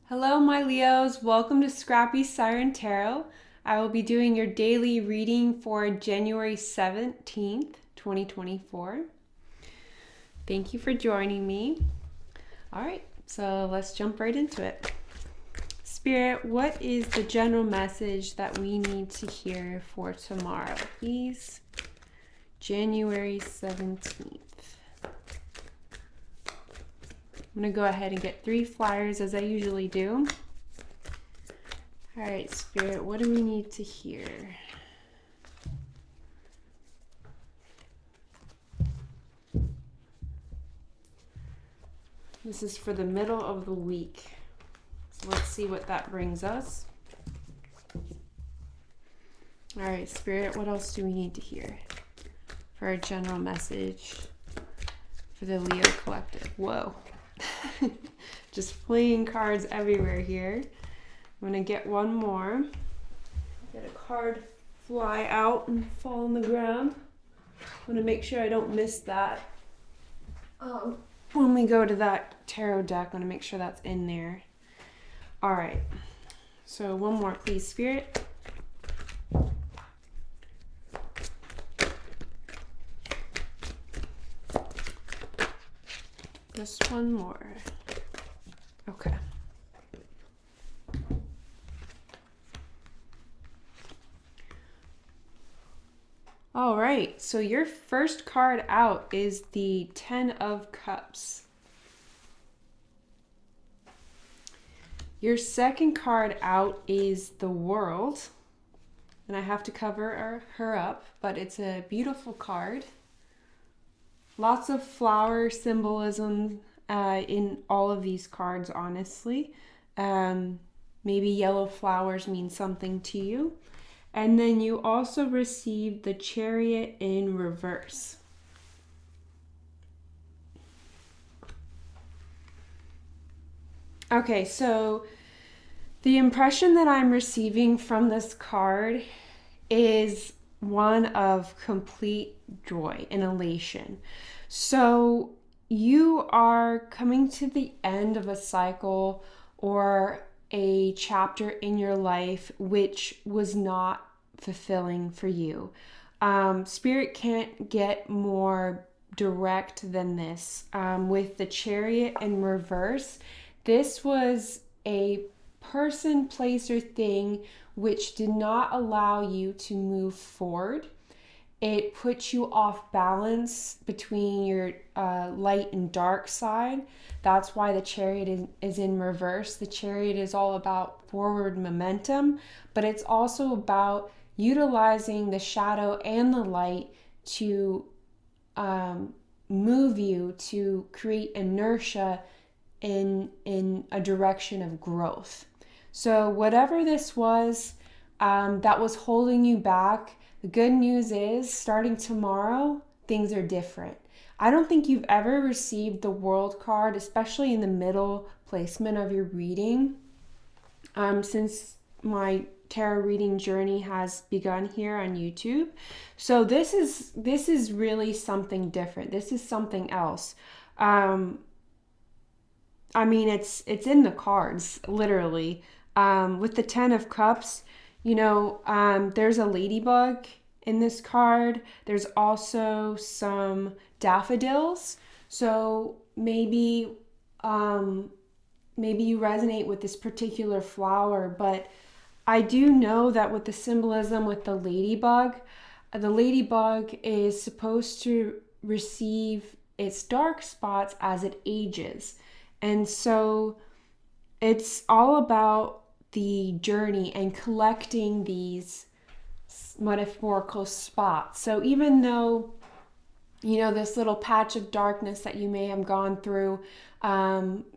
Hello, my Leos. Welcome to Scrappy Siren Tarot. I will be doing your daily reading for January 17th, 2024. Thank you for joining me. All right, so let's jump right into it. Spirit, what is the general message that we need to hear for tomorrow, please? January 17th. I'm going to go ahead and get 3 flyers as I usually do. All right, Spirit, what do we need to hear? This is for the middle of the week. So let's see what that brings us. All right, Spirit, what else do we need to hear for a general message for the Leo collective? Whoa. Just fleeing cards everywhere here. I'm going to get one more. Get a card fly out and fall on the ground. I want to make sure I don't miss that. When we go to that tarot deck, I want to make sure that's in there. All right. So one more, please, Spirit. Just one more. Okay. All right, so your first card out is the 10 of Cups. Your second card out is the World. And I have to cover her up, but it's a beautiful card. Lots of flower symbolism in all of these cards, honestly. Maybe yellow flowers mean something to you. And then you also received the Chariot in reverse. Okay, so the impression that I'm receiving from this card is one of complete joy and elation. So you are coming to the end of a cycle or a chapter in your life which was not fulfilling for you. Spirit can't get more direct than this. With the Chariot in reverse, this was a person, place, or thing which did not allow you to move forward. It puts you off balance between your light and dark side. That's why the Chariot is in reverse. The Chariot is all about forward momentum, but it's also about utilizing the shadow and the light to move you to create inertia in a direction of growth. So whatever this was that was holding you back, the good news is starting tomorrow, things are different. I don't think you've ever received the World card, especially in the middle placement of your reading, since my tarot reading journey has begun here on YouTube. So this is really something different. This is something else. I mean, it's in the cards, literally. With the 10 of Cups, you know, there's a ladybug in this card. There's also some daffodils. So maybe you resonate with this particular flower, but I do know that with the symbolism with the ladybug is supposed to receive its dark spots as it ages. And so it's all about the journey and collecting these metaphorical spots. So even though, you know, this little patch of darkness that you may have gone through,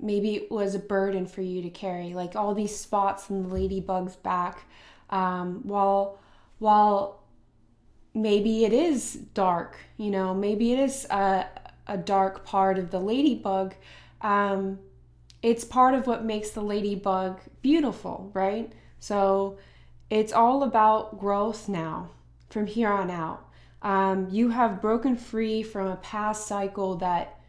maybe it was a burden for you to carry, like all these spots in the ladybug's back, while maybe it is dark, you know, maybe it is a dark part of the ladybug. It's part of what makes the ladybug beautiful, right? So it's all about growth now from here on out. You have broken free from a past cycle that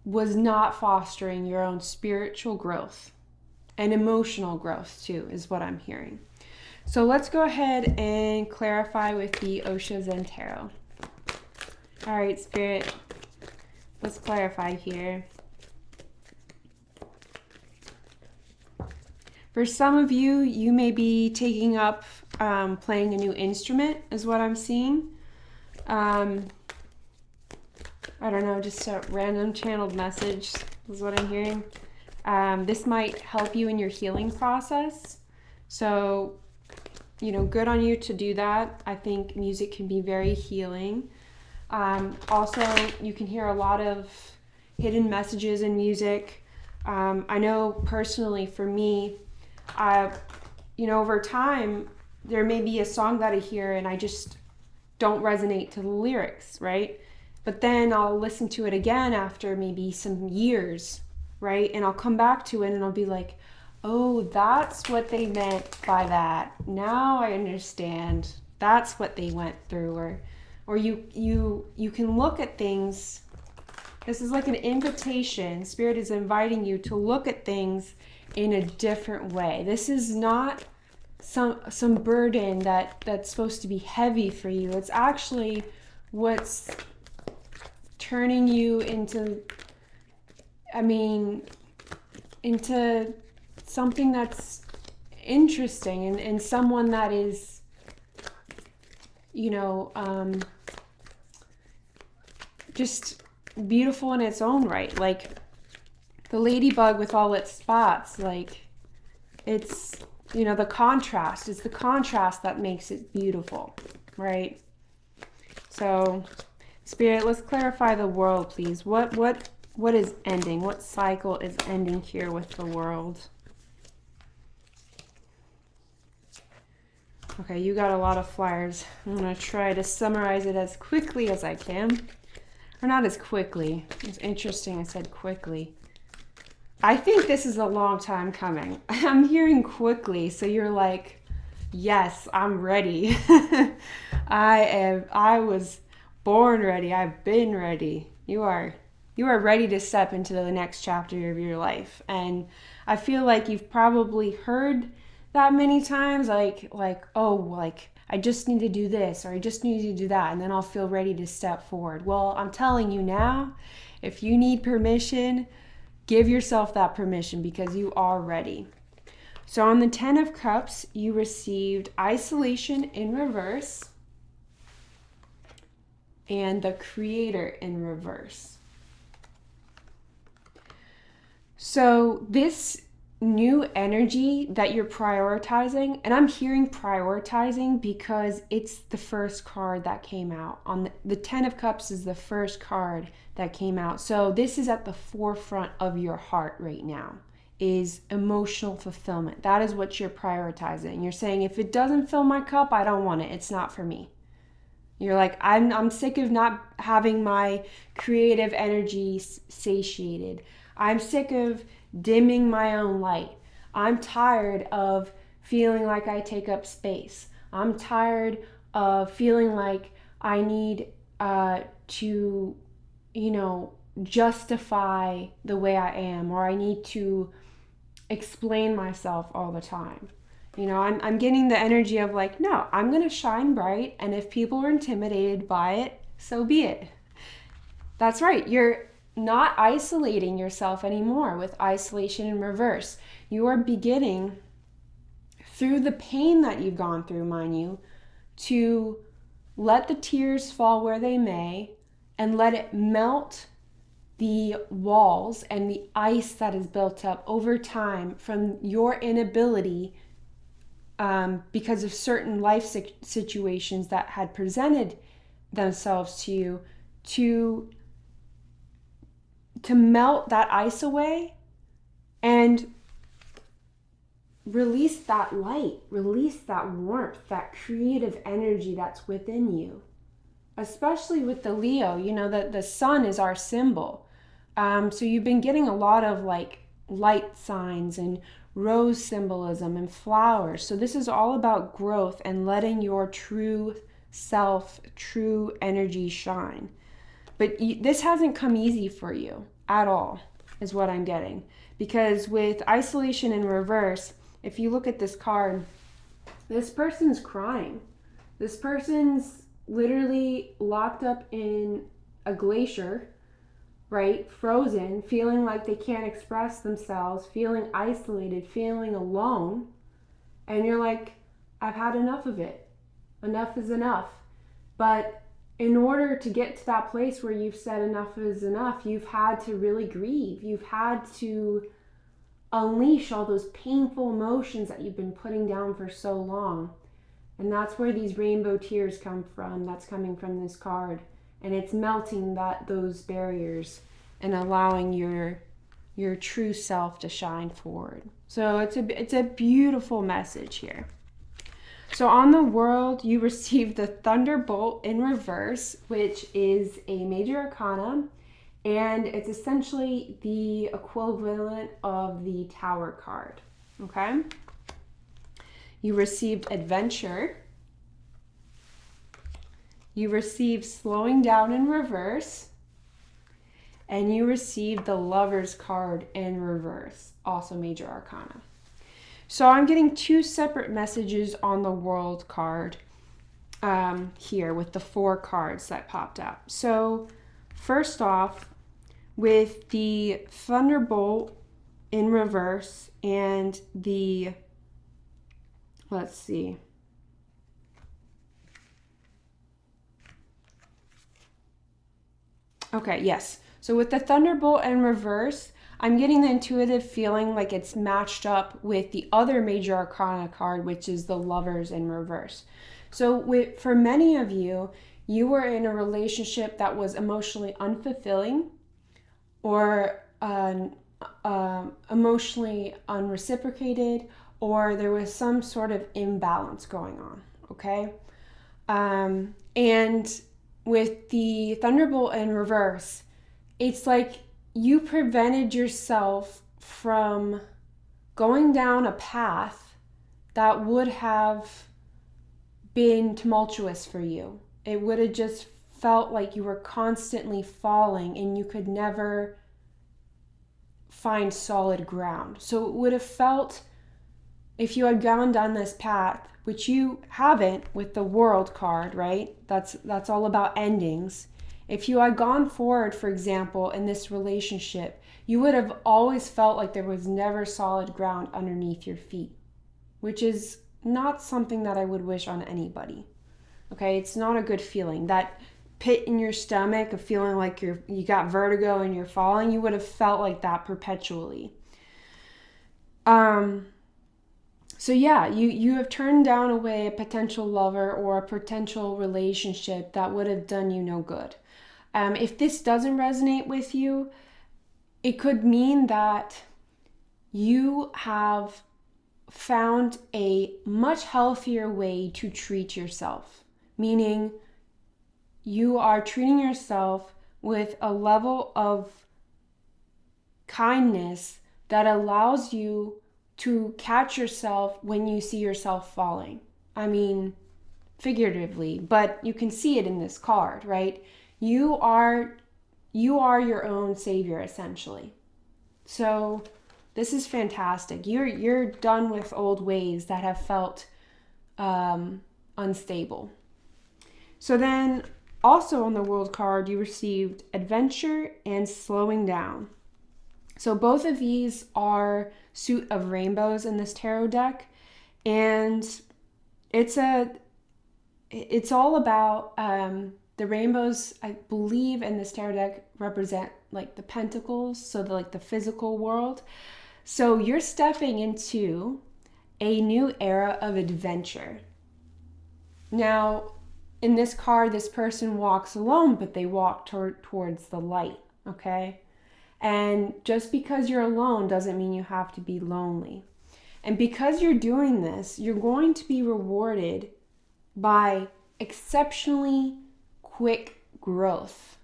was not fostering your own spiritual growth. and emotional growth too, is what I'm hearing. So let's go ahead and clarify with the Osho Zen Tarot. All right, Spirit, let's clarify here. For some of you, you may be taking up playing a new instrument, is what I'm seeing. I don't know, just a random channeled message is what I'm hearing. This might help you in your healing process. So, you know, good on you to do that. I think music can be very healing. Also, you can hear a lot of hidden messages in music. I know personally for me, you know, over time, there may be a song that I hear and I just don't resonate to the lyrics, right? But then I'll listen to it again after maybe some years, right? And I'll come back to it and I'll be like, oh, that's what they meant by that. Now I understand. That's what they went through. Or you can look at things. This is like an invitation. Spirit is inviting you to look at things in a different way. This is not some burden that's supposed to be heavy for you. It's actually what's turning you into, into something that's interesting and someone that is, you know, just beautiful in its own right. Like the ladybug with all its spots, like it's, you know, the contrast. It's the contrast that makes it beautiful, right? So, Spirit, let's clarify the world, please. What is ending? What cycle is ending here with the world? Okay, you got a lot of flyers. I'm going to try to summarize it as quickly as I can. Or not as quickly. It's interesting I said quickly. I think this is a long time coming. I'm hearing quickly, so you're like, yes, I'm ready. I was born ready. I've been ready. You are ready to step into the next chapter of your life. And I feel like you've probably heard that many times, like, I just need to do this, or I just need to do that, and then I'll feel ready to step forward. Well, I'm telling you now, if you need permission, give yourself that permission because you are ready. So on the 10 of Cups, you received isolation in reverse and the Creator in reverse. So this new energy that you're prioritizing, and I'm hearing prioritizing because it's the first card that came out. On the 10 of Cups is the first card that came out. So this is at the forefront of your heart right now, is emotional fulfillment. That is what you're prioritizing. You're saying, if it doesn't fill my cup, I don't want it. It's not for me. You're like, I'm sick of not having my creative energy satiated. I'm sick of dimming my own light. I'm tired of feeling like I take up space. I'm tired of feeling like I need to, you know, justify the way I am, or I need to explain myself all the time. You know, I'm getting the energy of like, no, I'm going to shine bright, and if people are intimidated by it, so be it. That's right. You're not isolating yourself anymore with isolation in reverse. You are beginning, through the pain that you've gone through, mind you, to let the tears fall where they may and let it melt the walls and the ice that is built up over time from your inability because of certain life situations that had presented themselves to you to melt that ice away and release that light, release that warmth, that creative energy that's within you. Especially with the Leo, you know, that the sun is our symbol. So you've been getting a lot of like light signs and rose symbolism and flowers. So this is all about growth and letting your true self, true energy shine. But this hasn't come easy for you at all, is what I'm getting. Because with isolation in reverse, if you look at this card, this person's crying. This person's literally locked up in a glacier, right? Frozen, feeling like they can't express themselves, feeling isolated, feeling alone. And you're like, I've had enough of it. Enough is enough. But in order to get to that place where you've said enough is enough, you've had to really grieve. You've had to unleash all those painful emotions that you've been putting down for so long. And that's where these rainbow tears come from. That's coming from this card. And it's melting those barriers and allowing your true self to shine forward. So it's a beautiful message here. So on the world, you receive the Thunderbolt in reverse, which is a major arcana, and it's essentially the equivalent of the Tower card, okay? You received Adventure. You received Slowing Down in reverse. And you received the Lover's card in reverse, also major arcana. So I'm getting two separate messages on the World card here with the 4 cards that popped up. So first off, with the Thunderbolt in reverse and the, let's see. Okay, yes. So with the Thunderbolt in reverse, I'm getting the intuitive feeling like it's matched up with the other major arcana card, which is the Lovers in reverse. So for many of you, you were in a relationship that was emotionally unfulfilling or emotionally unreciprocated, or there was some sort of imbalance going on, okay? And with the Thunderbolt in reverse, it's like you prevented yourself from going down a path that would have been tumultuous for you. It would have just felt like you were constantly falling and you could never find solid ground. So it would have felt, if you had gone down this path, which you haven't with the World card, right? That's all about endings. If you had gone forward, for example, in this relationship, you would have always felt like there was never solid ground underneath your feet, which is not something that I would wish on anybody. Okay, it's not a good feeling. That pit in your stomach of feeling like you got vertigo and you're falling, you would have felt like that perpetually. So yeah, you have turned down away a potential lover or a potential relationship that would have done you no good. If this doesn't resonate with you, it could mean that you have found a much healthier way to treat yourself, meaning you are treating yourself with a level of kindness that allows you to catch yourself when you see yourself falling. I mean, figuratively, but you can see it in this card, right? You are your own savior, essentially. So this is fantastic. You're done with old ways that have felt unstable. So then also on the World card, you received Adventure and Slowing Down. So both of these are suit of rainbows in this tarot deck, and it's all about the rainbows. I believe in this tarot deck represent like the pentacles, so the physical world. So you're stepping into a new era of adventure. Now, in this card, this person walks alone, but they walk towards the light, okay? And just because you're alone doesn't mean you have to be lonely. And because you're doing this, you're going to be rewarded by exceptionally quick growth,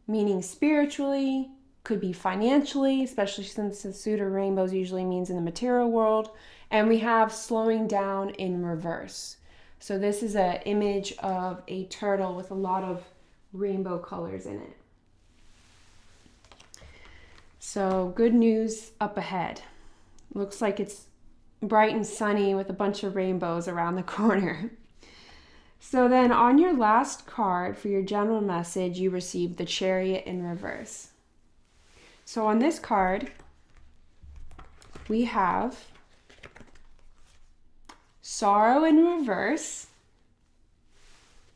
meaning spiritually, could be financially, especially since the suit of rainbows usually means in the material world. And we have Slowing Down in reverse. So this is an image of a turtle with a lot of rainbow colors in it. So good news up ahead. Looks like it's bright and sunny with a bunch of rainbows around the corner. So then on your last card for your general message, you received the Chariot in reverse. So on this card, we have sorrow in reverse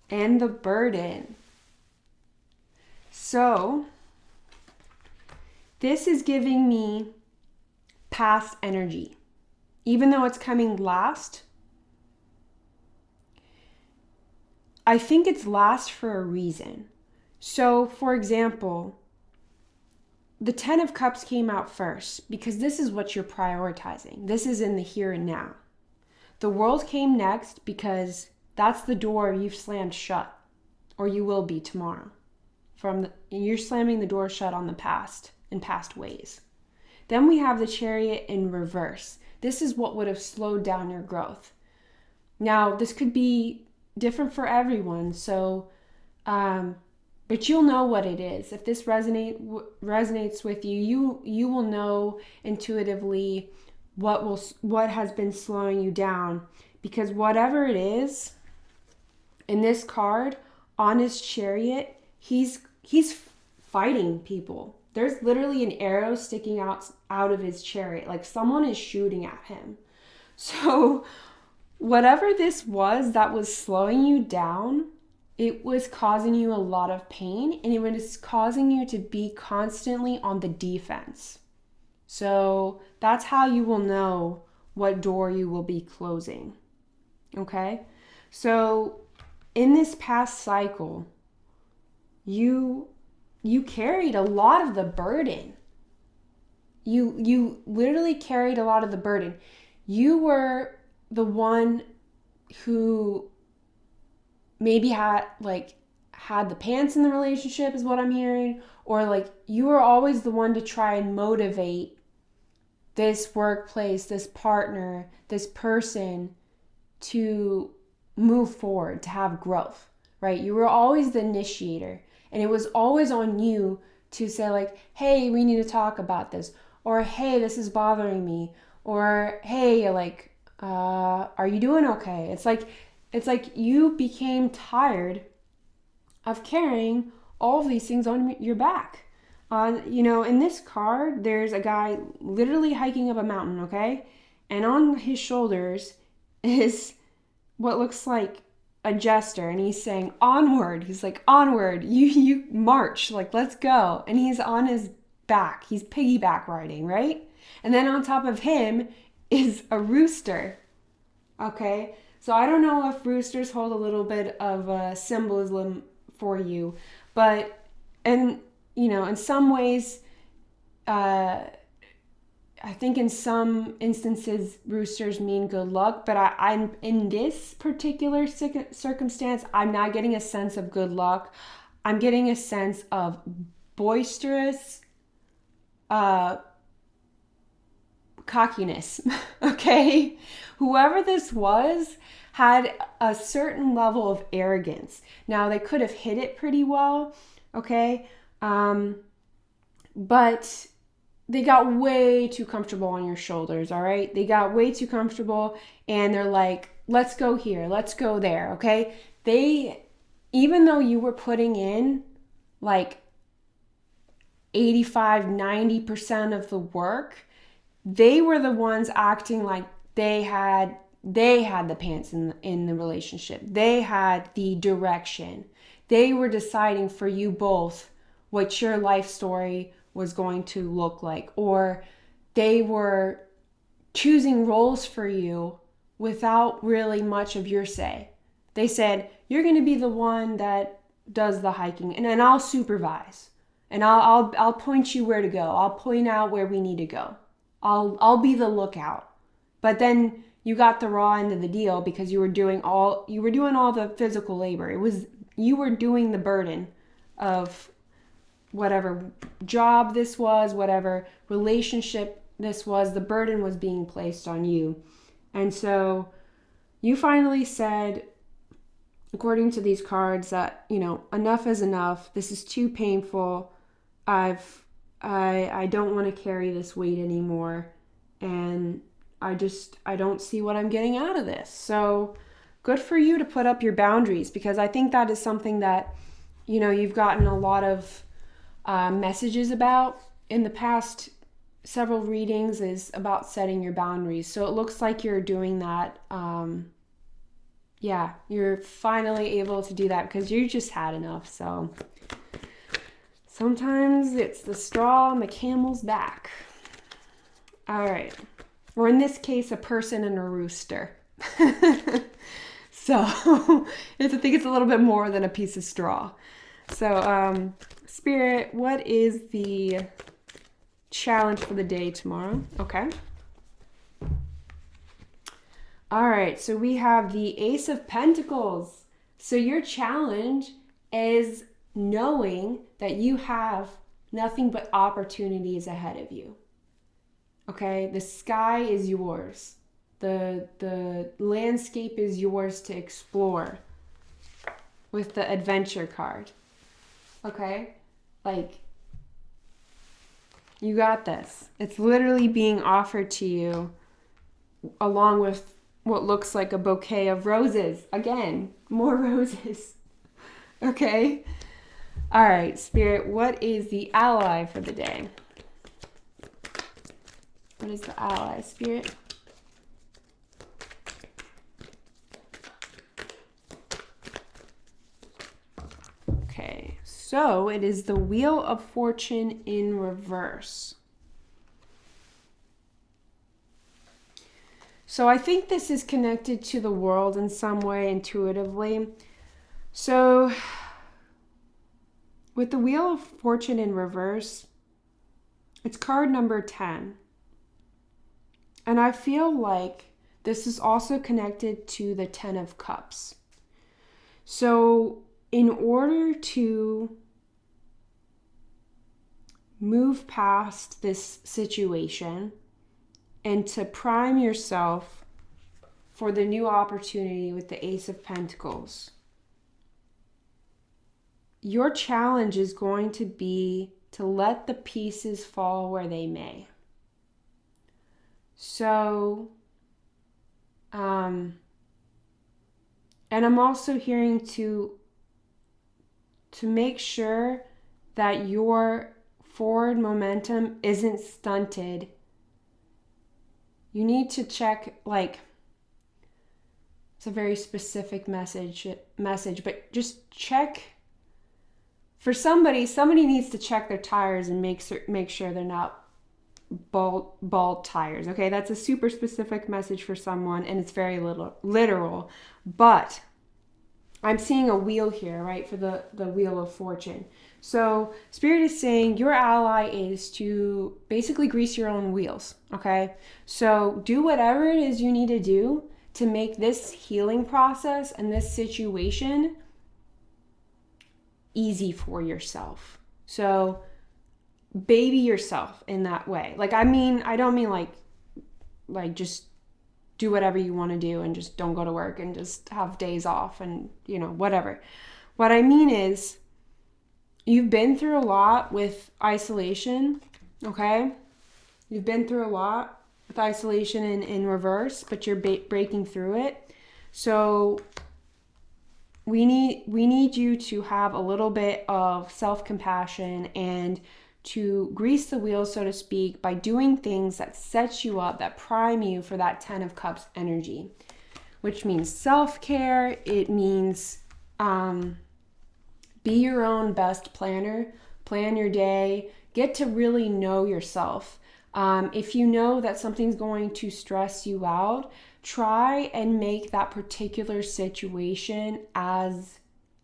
and the burden. So this is giving me past energy. Even though it's coming last, I think it's last for a reason. So, for example, the 10 of Cups came out first because this is what you're prioritizing. This is in the here and now. The World came next because that's the door you've slammed shut, or you will be tomorrow. You're slamming the door shut on the past in past ways. Then we have the Chariot in reverse. This is what would have slowed down your growth. Now, this could be different for everyone, so but you'll know what it is. If this resonates with you, you will know intuitively what has been slowing you down, because whatever it is in this card on his Chariot, he's fighting people. There's literally an arrow sticking out of his chariot, like someone is shooting at him. So whatever this was that was slowing you down, it was causing you a lot of pain, and it was causing you to be constantly on the defense. So that's how you will know what door you will be closing. Okay? So in this past cycle, you carried a lot of the burden. You literally carried a lot of the burden. You were the one who maybe had the pants in the relationship, is what I'm hearing, or like you were always the one to try and motivate this workplace, this partner, this person to move forward, to have growth, right? You were always the initiator, and it was always on you to say like, hey, we need to talk about this, or hey, this is bothering me, or hey, are you doing okay? It's like you became tired of carrying all of these things on your back. In this card, there's a guy literally hiking up a mountain, okay? And on his shoulders is what looks like a jester, and he's saying onward. He's like, onward, you march, like, let's go. And he's on his back. He's piggyback riding, right? And then on top of him is a rooster, okay? So I don't know if roosters hold a little bit of symbolism for you, but, and in some ways, I think in some instances, roosters mean good luck, but I'm in this particular circumstance, I'm not getting a sense of good luck. I'm getting a sense of boisterous cockiness, okay? Whoever this was had a certain level of arrogance. Now, they could have hid it pretty well, okay? But they got way too comfortable on your shoulders, all right? They got way too comfortable, and they're like, let's go here, let's go there, okay? Even though you were putting in like 85-90% of the work, they were the ones acting like they had the pants in the relationship. They had the direction. They were deciding for you both what your life story was going to look like, or they were choosing roles for you without really much of your say. They said, you're going to be the one that does the hiking, and then I'll supervise, and I'll point you where to go. I'll point out where we need to go. I'll be the lookout. But then you got the raw end of the deal because you were doing all the physical labor. You were doing the burden of whatever job this was, whatever relationship this was, the burden was being placed on you. And so you finally said, according to these cards, that, enough is enough. This is too painful. I've I don't want to carry this weight anymore, and I don't see what I'm getting out of this. So good for you to put up your boundaries, because I think that is something that, you know, you've gotten a lot of messages about in the past several readings, is about setting your boundaries. So it looks like you're doing that. Yeah, you're finally able to do that because you just had enough. So sometimes it's the straw on the camel's back. All right. Or in this case, a person and a rooster. So I think it's a little bit more than a piece of straw. So Spirit, what is the challenge for the day tomorrow? Okay. All right, so we have the Ace of Pentacles. So your challenge is knowing that you have nothing but opportunities ahead of you. Okay, the sky is yours. The landscape is yours to explore with the adventure card. Okay, like, you got this. It's literally being offered to you along with what looks like a bouquet of roses. Again, more roses. Okay. All right, Spirit, what is the ally for the day? What is the ally, Spirit? Okay, so it is the Wheel of Fortune in reverse. So I think this is connected to the world in some way intuitively. So with the Wheel of Fortune in reverse, it's card number 10. And I feel like this is also connected to the 10 of Cups. So in order to move past this situation and to prime yourself for the new opportunity with the Ace of Pentacles, your challenge is going to be to let the pieces fall where they may. So, and I'm also hearing to make sure that your forward momentum isn't stunted. You need to check, like, it's a very specific message, but just check. For somebody needs to check their tires and make sure they're not bald tires. Okay, that's a super specific message for someone, and it's very literal. But I'm seeing a wheel here, right, for the Wheel of Fortune. So Spirit is saying your ally is to basically grease your own wheels, okay? So do whatever it is you need to do to make this healing process and this situation easy for yourself. So baby yourself in that way. Like, I don't mean like just do whatever you want to do and just don't go to work and just have days off and, you know, whatever. What I mean is, you've been through a lot with isolation, okay? You've been through a lot with isolation in reverse, but you're breaking through it. So we need you to have a little bit of self-compassion and to grease the wheel, so to speak, by doing things that set you up, that prime you for that 10 of Cups energy, which means self-care. It means be your own best planner, plan your day, get to really know yourself. If you know that something's going to stress you out, try and make that particular situation as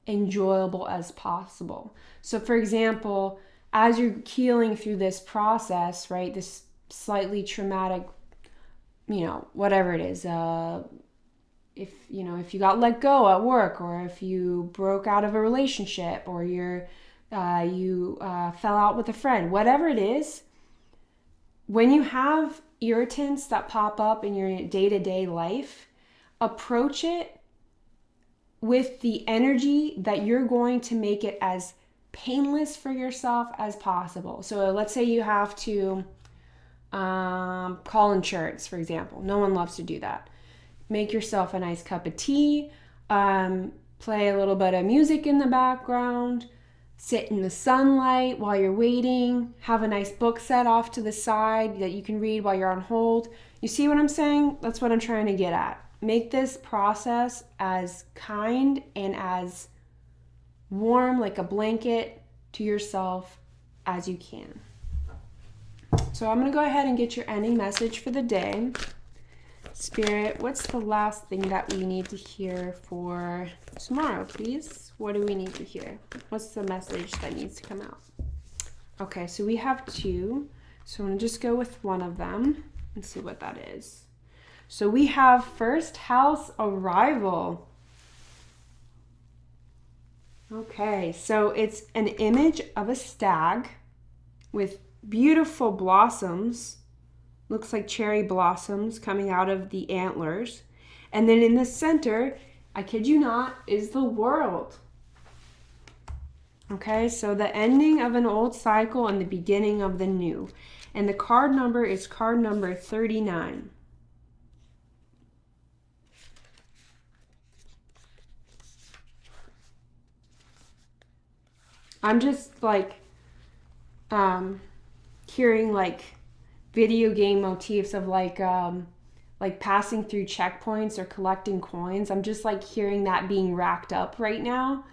enjoyable as possible. So for example, as you're healing through this process, right, this slightly traumatic, you know, whatever it is, if you got let go at work, or if you broke out of a relationship, or you fell out with a friend, whatever it is, when you have irritants that pop up in your day-to-day life, approach it with the energy that you're going to make it as painless for yourself as possible. So let's say you have to call insurance, for example. No one loves to do that. Make yourself a nice cup of tea, play a little bit of music in the background, sit in the sunlight while you're waiting, have a nice book set off to the side that you can read while you're on hold. You see what I'm saying? That's what I'm trying to get at. Make this process as kind and as warm, like a blanket, to yourself as you can. So I'm going to go ahead and get your ending message for the day. Spirit, what's the last thing that we need to hear for tomorrow, please? What do we need to hear? What's the message that needs to come out? Okay, so we have two. So I'm going to just go with one of them and see what that is. So we have first house arrival. Okay, so it's an image of a stag with beautiful blossoms. Looks like cherry blossoms coming out of the antlers. And then in the center, I kid you not, is the world. Okay, so the ending of an old cycle and the beginning of the new. And the card number is card number 39. I'm just like hearing like video game motifs of like passing through checkpoints or collecting coins. I'm just like hearing that being racked up right now.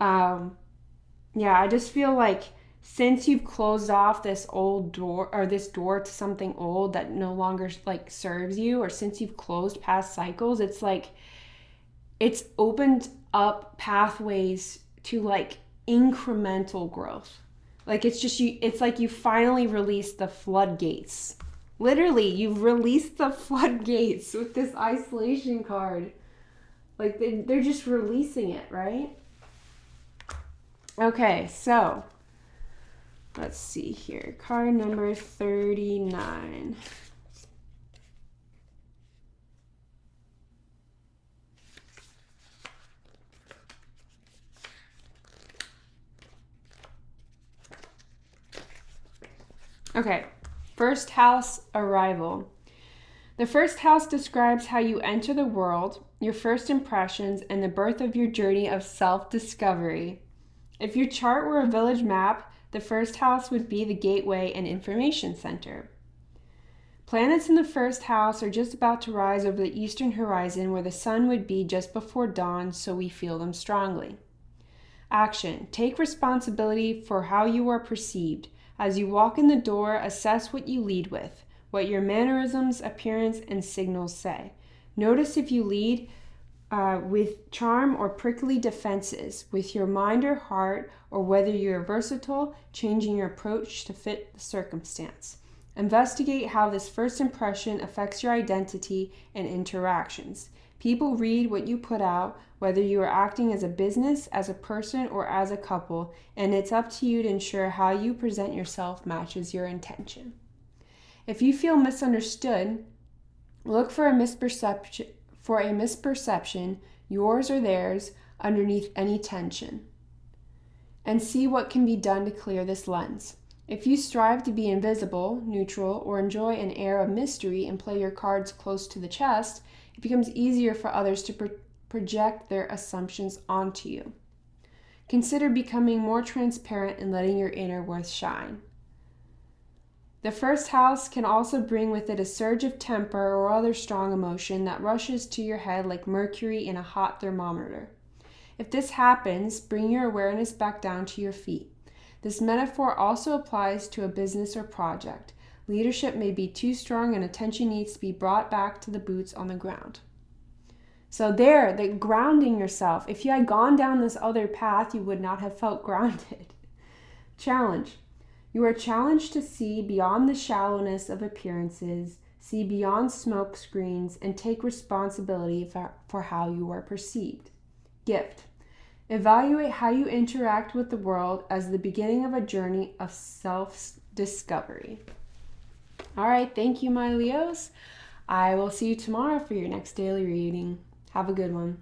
Yeah, I just feel like since you've closed off this old door or this door to something old that no longer like serves you, or since you've closed past cycles, it's like it's opened up pathways to like incremental growth. Like it's just it's like you finally released the floodgates. Literally, you've released the floodgates with this isolation card. Like they're just releasing it, right? Okay, so let's see here. Card number 39. Okay, first house arrival. The first house describes how you enter the world, your first impressions, and the birth of your journey of self-discovery. If your chart were a village map, the first house would be the gateway and information center. Planets in the first house are just about to rise over the eastern horizon where the sun would be just before dawn, so we feel them strongly. Action. Take responsibility for how you are perceived. As you walk in the door, assess what you lead with, what your mannerisms, appearance, and signals say. Notice if you lead with charm or prickly defenses, with your mind or heart, or whether you are versatile, changing your approach to fit the circumstance. Investigate how this first impression affects your identity and interactions. People read what you put out, whether you are acting as a business, as a person, or as a couple, and it's up to you to ensure how you present yourself matches your intention. If you feel misunderstood, look for a misperception, yours or theirs, underneath any tension, and see what can be done to clear this lens. If you strive to be invisible, neutral, or enjoy an air of mystery and play your cards close to the chest, it becomes easier for others to project their assumptions onto you. Consider becoming more transparent and letting your inner worth shine. The first house can also bring with it a surge of temper or other strong emotion that rushes to your head like mercury in a hot thermometer. If this happens, bring your awareness back down to your feet. This metaphor also applies to a business or project. Leadership may be too strong and attention needs to be brought back to the boots on the ground. So there, the grounding yourself. If you had gone down this other path, you would not have felt grounded. Challenge. You are challenged to see beyond the shallowness of appearances, see beyond smoke screens, and take responsibility for how you are perceived. Gift. Evaluate how you interact with the world as the beginning of a journey of self-discovery. All right, thank you, my Leos. I will see you tomorrow for your next daily reading. Have a good one.